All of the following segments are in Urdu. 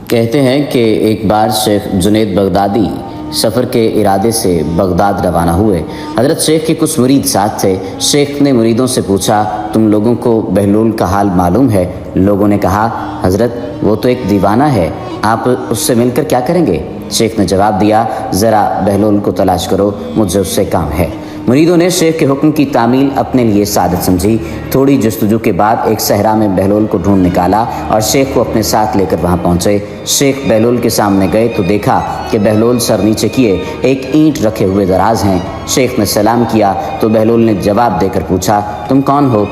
کہتے ہیں کہ ایک بار شیخ جنید بغدادی سفر کے ارادے سے بغداد روانہ ہوئے۔ حضرت شیخ کے کچھ مرید ساتھ تھے۔ شیخ نے مریدوں سے پوچھا، تم لوگوں کو بہلول کا حال معلوم ہے؟ لوگوں نے کہا، حضرت وہ تو ایک دیوانہ ہے، آپ اس سے مل کر کیا کریں گے؟ شیخ نے جواب دیا، ذرا بہلول کو تلاش کرو، مجھے اس سے کام ہے۔ مریدوں نے شیخ کے حکم کی تعمیل اپنے لیے سعادت سمجھی۔ تھوڑی جستجو کے بعد ایک صحرا میں بہلول کو ڈھونڈ نکالا اور شیخ کو اپنے ساتھ لے کر وہاں پہنچے۔ شیخ بہلول کے سامنے گئے تو دیکھا کہ بہلول سر نیچے کیے ایک اینٹ رکھے ہوئے دراز ہیں۔ شیخ نے سلام کیا تو بہلول نے جواب دے کر پوچھا، تم کون ہو؟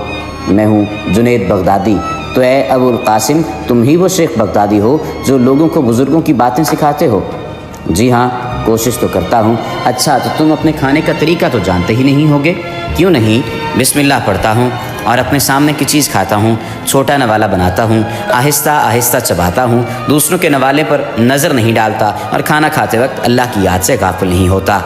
میں ہوں جنید بغدادی۔ تو اے ابو القاسم، تم ہی وہ شیخ بغدادی ہو جو لوگوں کو بزرگوں کی باتیں سکھاتے ہو؟ جی ہاں، کوشش تو کرتا ہوں۔ اچھا، تو تم اپنے کھانے کا طریقہ تو جانتے ہی نہیں ہوگے؟ کیوں نہیں؟ بسم اللہ پڑھتا ہوں اور اپنے سامنے کی چیز کھاتا ہوں، چھوٹا نوالا بناتا ہوں، آہستہ آہستہ چباتا ہوں، دوسروں کے نوالے پر نظر نہیں ڈالتا اور کھانا کھاتے وقت اللہ کی یاد سے غافل نہیں ہوتا۔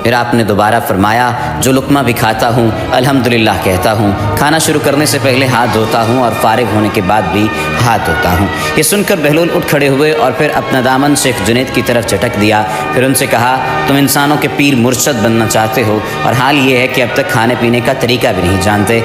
پھر آپ نے دوبارہ فرمایا، جو لقمہ بھی کھاتا ہوں الحمدللہ کہتا ہوں، کھانا شروع کرنے سے پہلے ہاتھ دھوتا ہوں اور فارغ ہونے کے بعد بھی ہاتھ دھوتا ہوں۔ یہ سن کر بہلول اٹھ کھڑے ہوئے اور پھر اپنا دامن شیخ جنید کی طرف چٹک دیا۔ پھر ان سے کہا، تم انسانوں کے پیر مرشد بننا چاہتے ہو اور حال یہ ہے کہ اب تک کھانے پینے کا طریقہ بھی نہیں جانتے۔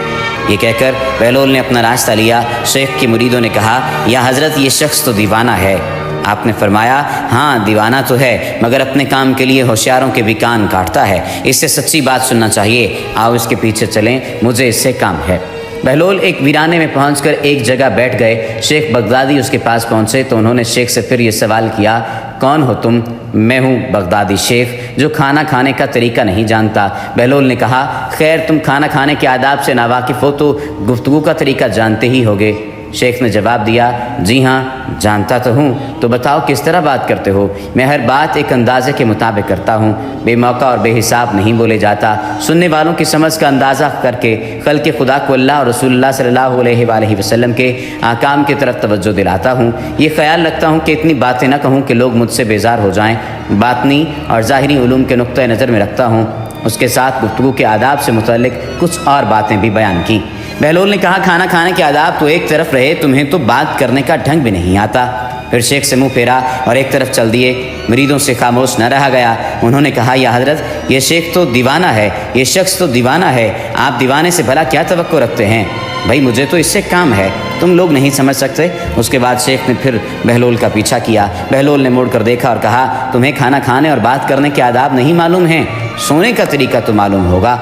یہ کہہ کر بہلول نے اپنا راستہ لیا۔ شیخ کے مریدوں نے کہا، یا حضرت یہ شخص تو دیوانہ ہے۔ آپ نے فرمایا، ہاں دیوانہ تو ہے، مگر اپنے کام کے لیے ہوشیاروں کے بھی کان کاٹتا ہے، اس سے سچی بات سننا چاہیے، آؤ اس کے پیچھے چلیں، مجھے اس سے کام ہے۔ بہلول ایک ویرانے میں پہنچ کر ایک جگہ بیٹھ گئے۔ شیخ بغدادی اس کے پاس پہنچے تو انہوں نے شیخ سے پھر یہ سوال کیا، کون ہو تم؟ میں ہوں بغدادی شیخ جو کھانا کھانے کا طریقہ نہیں جانتا۔ بہلول نے کہا، خیر تم کھانا کھانے کے آداب سے ناواقف ہو تو گفتگو کا طریقہ جانتے ہی ہوگے۔ شیخ نے جواب دیا، جی ہاں جانتا تو ہوں، تو بتاؤ کس طرح بات کرتے ہو؟ میں ہر بات ایک اندازے کے مطابق کرتا ہوں، بے موقع اور بے حساب نہیں بولے جاتا، سننے والوں کی سمجھ کا اندازہ کر کے خلق خدا کو اللہ اور رسول اللہ صلی اللہ علیہ وآلہ وسلم کے احکام کی طرف توجہ دلاتا ہوں۔ یہ خیال رکھتا ہوں کہ اتنی باتیں نہ کہوں کہ لوگ مجھ سے بیزار ہو جائیں۔ باطنی اور ظاہری علوم کے نقطۂ نظر میں رکھتا ہوں۔ اس کے ساتھ گفتگو کے آداب سے متعلق کچھ اور باتیں بھی بیان کی۔ بہلول نے کہا، کھانا کھانے کے آداب تو ایک طرف رہے، تمہیں تو بات کرنے کا ڈھنگ بھی نہیں آتا۔ پھر شیخ سے منہ پھیرا اور ایک طرف چل دیے۔ مریدوں سے خاموش نہ رہا گیا۔ انہوں نے کہا، یا حضرت یہ شیخ تو دیوانہ ہے، یہ شخص تو دیوانہ ہے، آپ دیوانے سے بھلا کیا توقع رکھتے ہیں؟ بھائی مجھے تو اس سے کام ہے، تم لوگ نہیں سمجھ سکتے۔ اس کے بعد شیخ نے پھر بہلول کا پیچھا کیا۔ بہلول نے مڑ کر دیکھا اور کہا، تمہیں کھانا کھانے اور بات کرنے کے آداب نہیں معلوم ہیں؟ سونے کا طریقہ تو معلوم ہوگا۔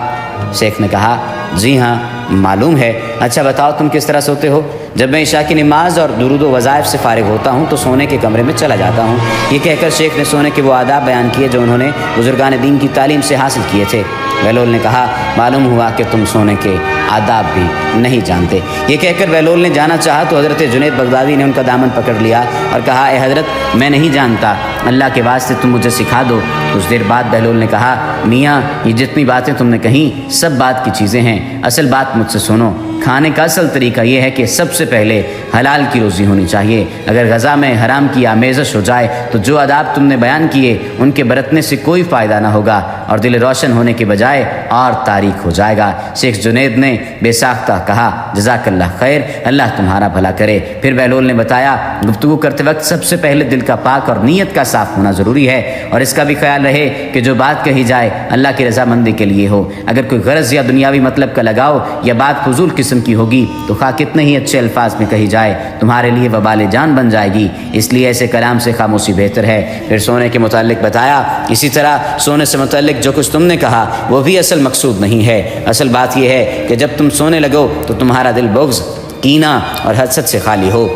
شیخ نے کہا، جی ہاں معلوم ہے۔ اچھا بتاؤ تم کس طرح سوتے ہو؟ جب میں عشاء کی نماز اور درود و وظائف سے فارغ ہوتا ہوں تو سونے کے کمرے میں چلا جاتا ہوں۔ یہ کہہ کر شیخ نے سونے کے وہ آداب بیان کیے جو انہوں نے بزرگان دین کی تعلیم سے حاصل کیے تھے۔ بہلول نے کہا، معلوم ہوا کہ تم سونے کے آداب بھی نہیں جانتے۔ یہ کہہ کر بہلول نے جانا چاہا تو حضرت جنید بغدادی نے ان کا دامن پکڑ لیا اور کہا، اے حضرت میں نہیں جانتا، اللہ کے واسطے تم مجھے سکھا دو۔ کچھ دیر بعد بہلول نے کہا، میاں یہ جتنی باتیں تم نے کہیں سب بات کی چیزیں ہیں، اصل بات مجھ سے سنو۔ کھانے کا اصل طریقہ یہ ہے کہ سب سے پہلے حلال کی روزی ہونی چاہیے۔ اگر غذا میں حرام کی آمیزش ہو جائے تو جو آداب تم نے بیان کیے ان کے برتنے سے کوئی فائدہ نہ ہوگا اور دل روشن ہونے کے بجائے اور تاریک ہو جائے گا۔ شیخ جنید نے بے ساختہ کہا، جزاک اللہ خیر، اللہ تمہارا بھلا کرے۔ پھر بہلول نے بتایا، گفتگو کرتے وقت سب سے پہلے دل کا پاک اور نیت کا صاف ہونا ضروری ہے، اور اس کا بھی خیال رہے کہ جو بات کہی جائے اللہ کی رضامندی کے لیے ہو۔ اگر کوئی غرض یا دنیاوی مطلب کا لگاؤ یا بات فضول قسم کی ہوگی تو خواہ کتنے ہی اچھے الفاظ میں کہی جائے تمہارے لیے وبال جان بن جائے گی، اس لیے ایسے کلام سے خاموشی بہتر ہے۔ پھر سونے کے متعلق بتایا، اسی طرح سونے سے متعلق جو کچھ تم نے کہا وہ بھی اصل مقصود نہیں ہے۔ اصل بات یہ ہے کہ جب تم سونے لگو تو تمہارا دل بغض، کینہ اور حسد سے خالی ہو،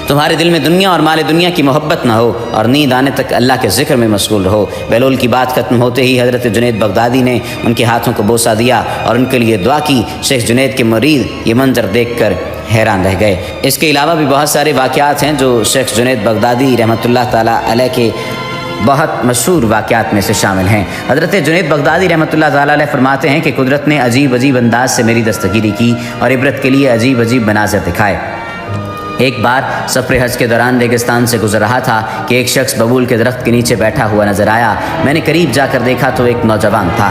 تمہارے دل میں دنیا اور مال دنیا کی محبت نہ ہو، اور نیند آنے تک اللہ کے ذکر میں مشغول رہو۔ بہلول کی بات ختم ہوتے ہی حضرت جنید بغدادی نے ان کے ہاتھوں کو بوسہ دیا اور ان کے لیے دعا کی۔ شیخ جنید کے مرید یہ منظر دیکھ کر حیران رہ گئے۔ اس کے علاوہ بھی بہت سارے واقعات ہیں جو شیخ جنید بغدادی رحمۃ اللہ تعالیٰ علیہ کے بہت مشہور واقعات میں سے شامل ہیں۔ حضرت جنید بغدادی رحمۃ اللہ تعالیٰ علیہ فرماتے ہیں کہ قدرت نے عجیب عجیب انداز سے میری دستگیری کی اور عبرت کے لیے عجیب عجیب مناظر دکھائے۔ ایک بار سفر حج کے دوران ریگستان سے گزر رہا تھا کہ ایک شخص ببول کے درخت کے نیچے بیٹھا ہوا نظر آیا۔ میں نے قریب جا کر دیکھا تو ایک نوجوان تھا۔